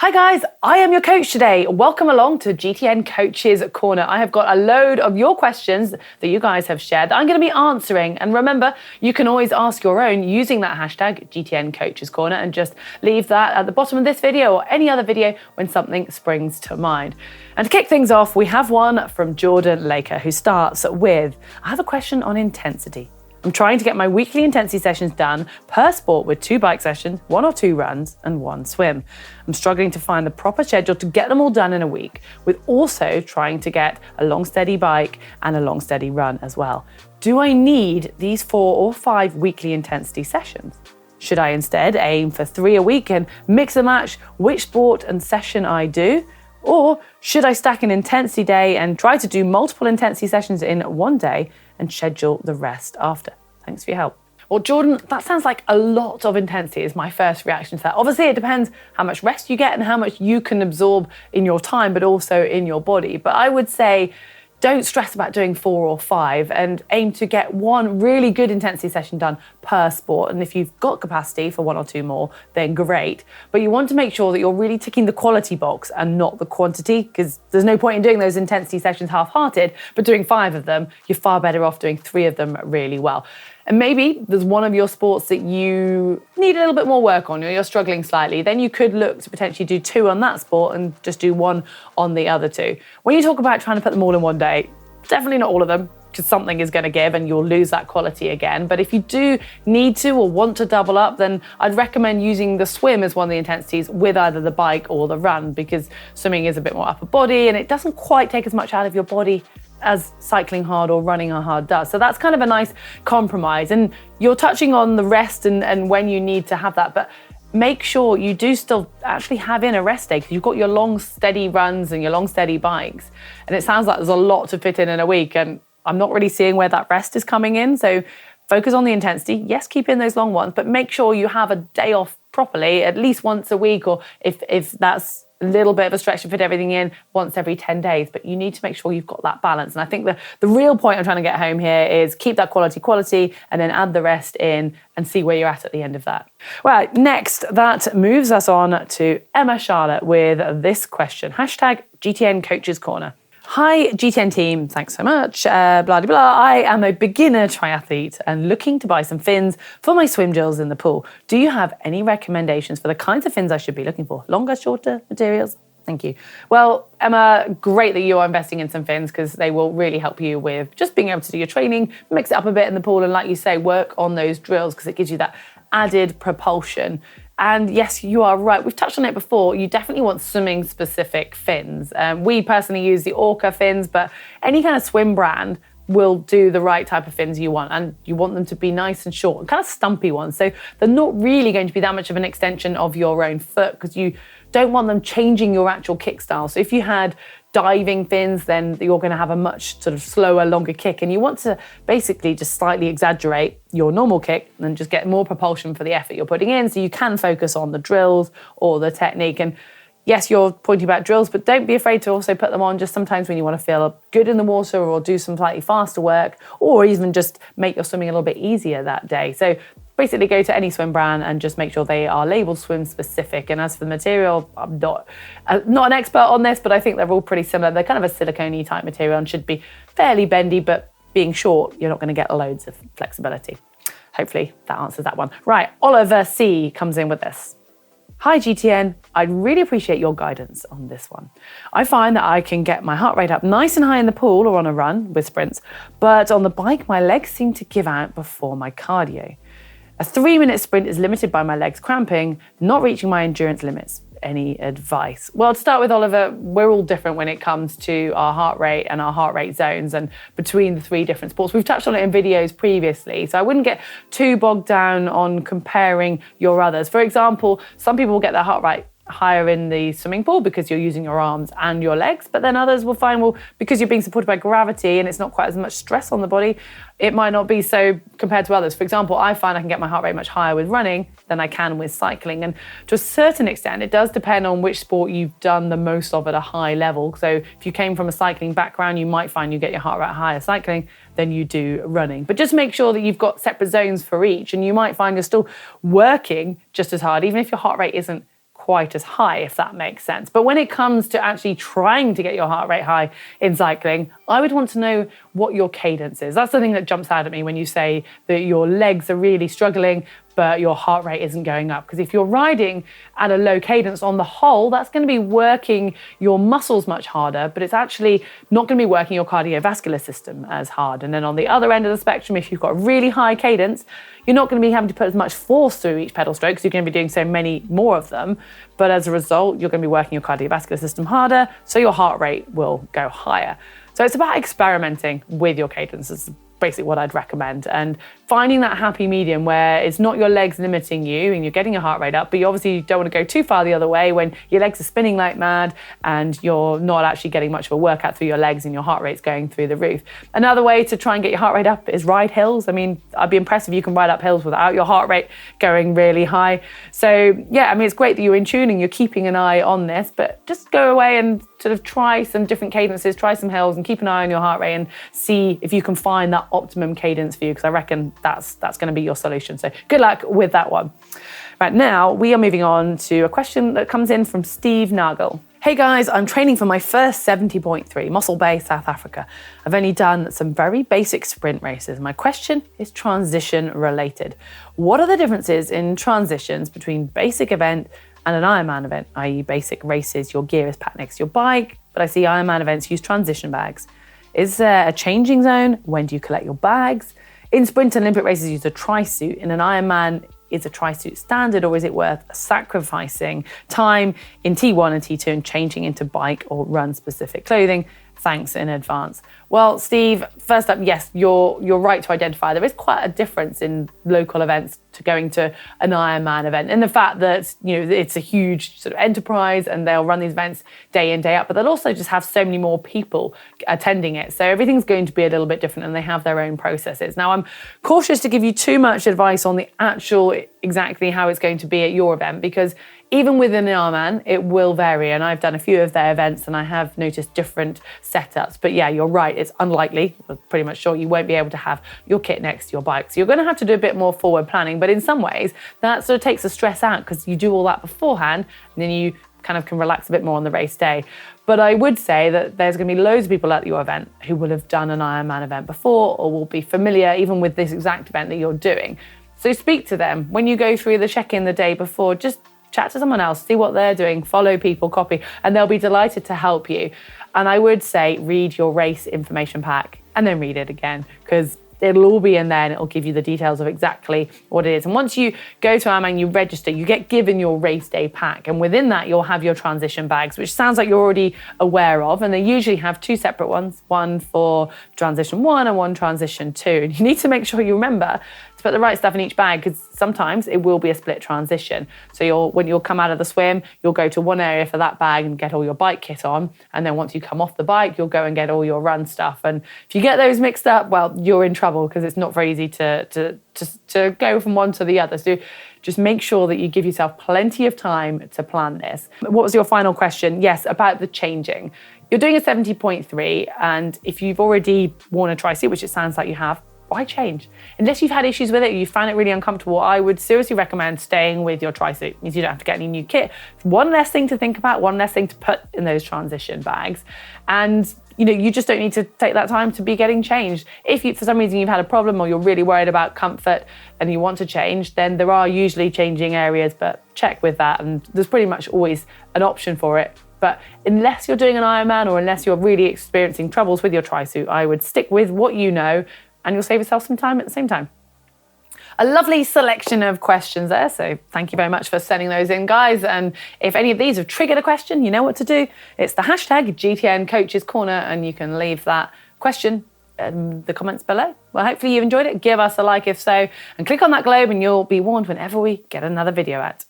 Hi guys, I am your coach today. Welcome along to GTN Coach's Corner. I have got a load of your questions that you guys have shared that I'm going to be answering. And remember, you can always ask your own using that hashtag GTN Coach's Corner and just leave that at the bottom of this video or any other video when something springs to mind. And to kick things off, we have one from Jordan Laker who starts with, I have a question on intensity. I'm trying to get my weekly intensity sessions done per sport with 2 bike sessions, 1 or 2 runs, and 1 swim. I'm struggling to find the proper schedule to get them all done in a week, with also trying to get a long steady bike and a long steady run as well. Do I need these 4 or 5 weekly intensity sessions? Should I instead aim for 3 a week and mix and match which sport and session I do? Or should I stack an intensity day and try to do multiple intensity sessions in one day and schedule the rest after? Thanks for your help. Well, Jordan, that sounds like a lot of intensity is my first reaction to that. Obviously, it depends how much rest you get and how much you can absorb in your time, but also in your body. But I would say, don't stress about doing 4 or 5 and aim to get 1 really good intensity session done per sport. And if you've got capacity for 1 or 2 more, then great. But you want to make sure that you're really ticking the quality box and not the quantity, because there's no point in doing those intensity sessions half-hearted, but doing 5 of them, you're far better off doing 3 of them really well. And maybe there's one of your sports that you need a little bit more work on or you're struggling slightly, then you could look to potentially do 2 on that sport and just do 1 on the other 2. When you talk about trying to put them all in one day, definitely not all of them, because something is going to give and you'll lose that quality again. But if you do need to or want to double up, then I'd recommend using the swim as one of the intensities with either the bike or the run, because swimming is a bit more upper body and it doesn't quite take as much out of your body as cycling hard or running hard does. So that's kind of a nice compromise. And you're touching on the rest and when you need to have that, but make sure you do still actually have in a rest day, because you've got your long steady runs and your long steady bikes. And it sounds like there's a lot to fit in a week, and I'm not really seeing where that rest is coming in. So focus on the intensity. Yes, keep in those long ones, but make sure you have a day off properly, at least once a week, or if that's a little bit of a stretch to fit everything in, once every 10 days. But you need to make sure you've got that balance. And I think the real point I'm trying to get home here is keep that quality, and then add the rest in and see where you're at the end of that. Right, next, that moves us on to Emma Charlotte with this question. Hashtag GTN Coach's Corner. Hi, GTN team, thanks so much. Blah, blah, blah. I am a beginner triathlete and looking to buy some fins for my swim drills in the pool. Do you have any recommendations for the kinds of fins I should be looking for? Longer, shorter materials? Thank you. Well, Emma, great that you are investing in some fins, because they will really help you with just being able to do your training, mix it up a bit in the pool, and like you say, work on those drills, because it gives you that added propulsion. And yes, you are right. We've touched on it before. You definitely want swimming specific fins. We personally use the Orca fins, but any kind of swim brand will do the right type of fins you want. And you want them to be nice and short and kind of stumpy ones. So they're not really going to be that much of an extension of your own foot, because you don't want them changing your actual kick style. So if you had diving fins, then you're going to have a much sort of slower, longer kick. And you want to basically just slightly exaggerate your normal kick and just get more propulsion for the effort you're putting in, so you can focus on the drills or the technique. And yes, you're pointing about drills, but don't be afraid to also put them on just sometimes when you want to feel good in the water or do some slightly faster work, or even just make your swimming a little bit easier that day. So basically go to any swim brand and just make sure they are labeled swim specific. And as for the material, I'm not an expert on this, but I think they're all pretty similar. They're kind of a silicone-y type material and should be fairly bendy, but being short, you're not going to get loads of flexibility. Hopefully that answers that one. Right, Oliver C comes in with this. Hi GTN, I'd really appreciate your guidance on this one. I find that I can get my heart rate up nice and high in the pool or on a run with sprints, but on the bike, my legs seem to give out before my cardio. A 3-minute sprint is limited by my legs cramping, not reaching my endurance limits. Any advice? Well, to start with, Oliver, we're all different when it comes to our heart rate and our heart rate zones and between the 3 different sports. We've touched on it in videos previously, so I wouldn't get too bogged down on comparing your others. For example, some people will get their heart rate higher in the swimming pool because you're using your arms and your legs, but then others will find, well, because you're being supported by gravity and it's not quite as much stress on the body, it might not be so compared to others. For example, I find I can get my heart rate much higher with running than I can with cycling. And to a certain extent, it does depend on which sport you've done the most of at a high level. So if you came from a cycling background, you might find you get your heart rate higher cycling than you do running. But just make sure that you've got separate zones for each, and you might find you're still working just as hard, even if your heart rate isn't quite as high, if that makes sense. But when it comes to actually trying to get your heart rate high in cycling, I would want to know what your cadence is. That's the thing that jumps out at me when you say that your legs are really struggling, but your heart rate isn't going up. Because if you're riding at a low cadence on the whole, that's going to be working your muscles much harder, but it's actually not going to be working your cardiovascular system as hard. And then on the other end of the spectrum, if you've got a really high cadence, you're not going to be having to put as much force through each pedal stroke because you're going to be doing so many more of them. But as a result, you're going to be working your cardiovascular system harder, so your heart rate will go higher. So it's about experimenting with your cadence. It's basically what I'd recommend, and finding that happy medium where it's not your legs limiting you and you're getting your heart rate up, but you obviously don't want to go too far the other way when your legs are spinning like mad and you're not actually getting much of a workout through your legs and your heart rate's going through the roof. Another way to try and get your heart rate up is ride hills. I mean, I'd be impressed if you can ride up hills without your heart rate going really high. So yeah, I mean, it's great that you're in tune and you're keeping an eye on this, but just go away and sort of try some different cadences, try some hills, and keep an eye on your heart rate and see if you can find that optimum cadence for you, because I reckon that's going to be your solution. So good luck with that one. Right, now we are moving on to a question that comes in from Steve Nagel. Hey guys, I'm training for my first 70.3, Mossel Bay, South Africa. I've only done some very basic sprint races. My question is transition related. What are the differences in transitions between basic event and an Ironman event, i.e. basic races, your gear is packed next to your bike, but I see Ironman events use transition bags. Is there a changing zone? When do you collect your bags? In sprint and Olympic races, use a tri-suit. In an Ironman, is a tri-suit standard, or is it worth sacrificing time in T1 and T2 and changing into bike or run specific clothing? Thanks in advance. Well, Steve, first up, yes, you're right to identify there is quite a difference in local events to going to an Ironman event, and the fact that, you know, it's a huge sort of enterprise and they'll run these events day in, day out, but they'll also just have so many more people attending it. So everything's going to be a little bit different and they have their own processes. Now, I'm cautious to give you too much advice on the actual exactly how it's going to be at your event, because even within an Ironman, it will vary. And I've done a few of their events and I have noticed different setups. But yeah, you're right. It's unlikely, I'm pretty much sure you won't be able to have your kit next to your bike. So you're going to have to do a bit more forward planning. But in some ways, that sort of takes the stress out because you do all that beforehand and then you kind of can relax a bit more on the race day. But I would say that there's going to be loads of people at your event who will have done an Ironman event before or will be familiar even with this exact event that you're doing. So speak to them. When you go through the check-in the day before, just chat to someone else, see what they're doing, follow people, copy, and they'll be delighted to help you. And I would say read your race information pack and then read it again, because it'll all be in there and it'll give you the details of exactly what it is. And once you go to Ironman, you register, you get given your race day pack. And within that, you'll have your transition bags, which sounds like you're already aware of. And they usually have two separate ones, one for transition 1 and one transition 2. And you need to make sure you remember to put the right stuff in each bag, because sometimes it will be a split transition. So when you'll come out of the swim, you'll go to one area for that bag and get all your bike kit on. And then once you come off the bike, you'll go and get all your run stuff. And if you get those mixed up, well, you're in trouble, because it's not very easy to go from one to the other. So just make sure that you give yourself plenty of time to plan this. What was your final question? Yes, about the changing. You're doing a 70.3, and if you've already worn a tri-suit, which it sounds like you have, why change? Unless you've had issues with it, you found it really uncomfortable, I would seriously recommend staying with your tri-suit. It means you don't have to get any new kit. It's one less thing to think about, one less thing to put in those transition bags. And you just don't need to take that time to be getting changed. If you, for some reason you've had a problem or you're really worried about comfort and you want to change, then there are usually changing areas, but check with that. And there's pretty much always an option for it. But unless you're doing an Ironman or unless you're really experiencing troubles with your tri-suit, I would stick with what you know, and you'll save yourself some time at the same time. A lovely selection of questions there, so thank you very much for sending those in, guys. And if any of these have triggered a question, you know what to do. It's the hashtag GTN Coaches Corner, and you can leave that question in the comments below. Well, hopefully you've enjoyed it. Give us a like if so, and click on that globe and you'll be warned whenever we get another video out.